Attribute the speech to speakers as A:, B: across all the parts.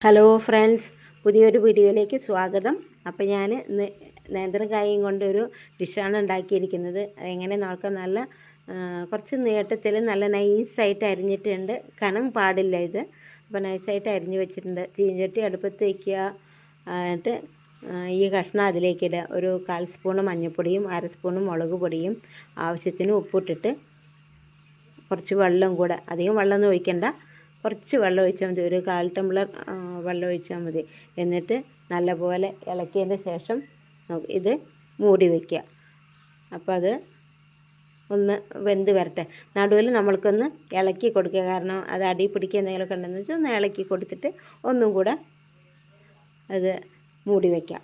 A: Hello friends, പുതിയൊരു വീഡിയോയിലേക്ക് സ്വാഗതം. അപ്പോൾ ഞാൻ ഇന്ന് നേന്ത്രക്കായും കൊണ്ടൊരു ഡിഷാണ് ഉണ്ടാക്കിയിരിക്കുന്നത്. അതെങ്ങനെ നോക്കാം. നല്ല കുറച്ച് നീട്ടത്തിൽ നല്ല നൈസായിട്ട് അരിഞ്ഞിട്ടുണ്ട്. കനം പാടില്ല ഇത്. അപ്പോൾ നൈസായിട്ട് അരിഞ്ഞ് വെച്ചിട്ടുണ്ട്. ചീഞ്ചട്ടി അടുപ്പത്ത് വയ്ക്കുക. എന്നിട്ട് ഈ കഷ്ണം അതിലേക്ക് ഇടുക. ഒരു 1/4 സ്പൂണ് മഞ്ഞൾപ്പൊടിയും 1/2 സ്പൂണ് മുളക് പൊടിയും ആവശ്യത്തിന് ഉപ്പിട്ടിട്ട് കുറച്ച് വെള്ളം കൂടെ, അധികം വെള്ളമൊന്നും ഒഴിക്കണ്ട, കുറച്ച് വെള്ളം ഒഴിച്ചാൽ മതി. ഒരു 1/4 ടംബ്ലർ വെള്ളം ഒഴിച്ചാൽ മതി. എന്നിട്ട് നല്ലപോലെ ഇളക്കിയതിന് ശേഷം ഇത് മൂടി വയ്ക്കുക. അപ്പോൾ അത് ഒന്ന് വെന്ത് വരട്ടെ. നടുവിൽ നമ്മൾക്കൊന്ന് ഇളക്കി കൊടുക്കുക. കാരണം അത് അടി പിടിക്കുക എന്തെങ്കിലുമൊക്കെ ഉണ്ടെന്ന് വെച്ചാൽ ഒന്ന് ഇളക്കി കൊടുത്തിട്ട് ഒന്നും കൂടെ അത് മൂടി വയ്ക്കാം.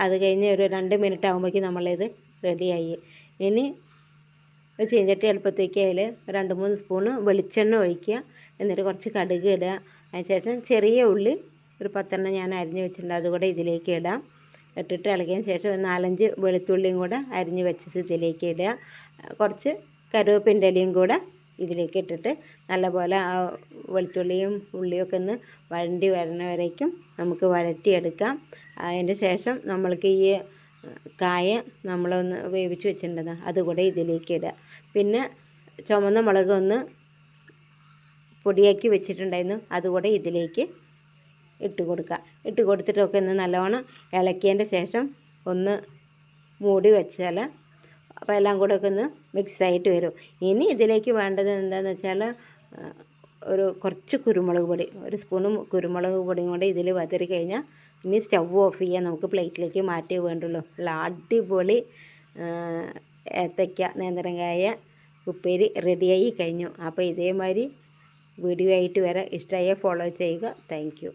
A: അത് കഴിഞ്ഞ് ഒരു 2 മിനിറ്റ് ആകുമ്പോഴേക്കും നമ്മളിത് റെഡിയായി. ഇനി ഒരു ചീഞ്ചട്ടി അടുപ്പത്തേക്ക് അതിൽ 2-3 സ്പൂണ് വെളിച്ചെണ്ണ ഒഴിക്കുക. എന്നിട്ട് കുറച്ച് കടുക് ഇടുക. അതിനുശേഷം ചെറിയ ഉള്ളി ഒരു 10 ഞാൻ അരിഞ്ഞ് വെച്ചിട്ടുണ്ട്, അതുകൂടെ ഇതിലേക്ക് ഇടാം. ഇട്ടിട്ട് ഇളകിയതിന് ശേഷം 4-5 വെളുത്തുള്ളിയും കൂടെ അരിഞ്ഞ് വെച്ചത് ഇതിലേക്ക് ഇടുക. കുറച്ച് കറിവേപ്പിൻ്റെ ഇലയും കൂടെ ഇതിലേക്ക് ഇട്ടിട്ട് നല്ലപോലെ ആ വെളുത്തുള്ളിയും ഉള്ളിയൊക്കെ ഒന്ന് വഴണ്ടി വരുന്നവരേക്കും നമുക്ക് വഴറ്റിയെടുക്കാം. അതിൻ്റെ ശേഷം നമ്മൾക്ക് ഈ കായ നമ്മളൊന്ന് വേവിച്ച് വെച്ചിട്ടുണ്ടത് അതുകൂടെ ഇതിലേക്ക് ഇടുക. പിന്നെ ചുവന്ന മുളക് ഒന്ന് പൊടിയാക്കി വെച്ചിട്ടുണ്ടായിരുന്നു, അതുകൂടെ ഇതിലേക്ക് ഇട്ട് കൊടുക്കുക. ഇട്ട് കൊടുത്തിട്ടൊക്കെ ഒന്ന് നല്ലവണ്ണം ഇളക്കിയതിൻ്റെ ശേഷം ഒന്ന് മൂടി വെച്ചാൽ അപ്പോൾ എല്ലാം കൂടെ ഒക്കെ ഒന്ന് മിക്സായിട്ട് വരും. ഇനി ഇതിലേക്ക് വേണ്ടത് എന്താണെന്ന് വെച്ചാൽ കുറച്ച് കുരുമുളക് പൊടി, 1 സ്പൂണ് കുരുമുളക് പൊടിയും കൂടെ ഇതിൽ വതറി കഴിഞ്ഞാൽ ഇനി സ്റ്റവ് ഓഫ് ചെയ്യാൻ നമുക്ക് പ്ലേറ്റിലേക്ക് മാറ്റി വേണ്ടുള്ളൂ. ഉള്ള അടിപൊളി ഏത്തയ്ക്ക നേന്ത്രക്കായ ഉപ്പേരി റെഡിയായി കഴിഞ്ഞു. അപ്പോൾ ഇതേമാതിരി വീഡിയോ ആയിട്ട് വരാം. ഇഷ്ടമായ ഫോളോ ചെയ്യുക. Thank you.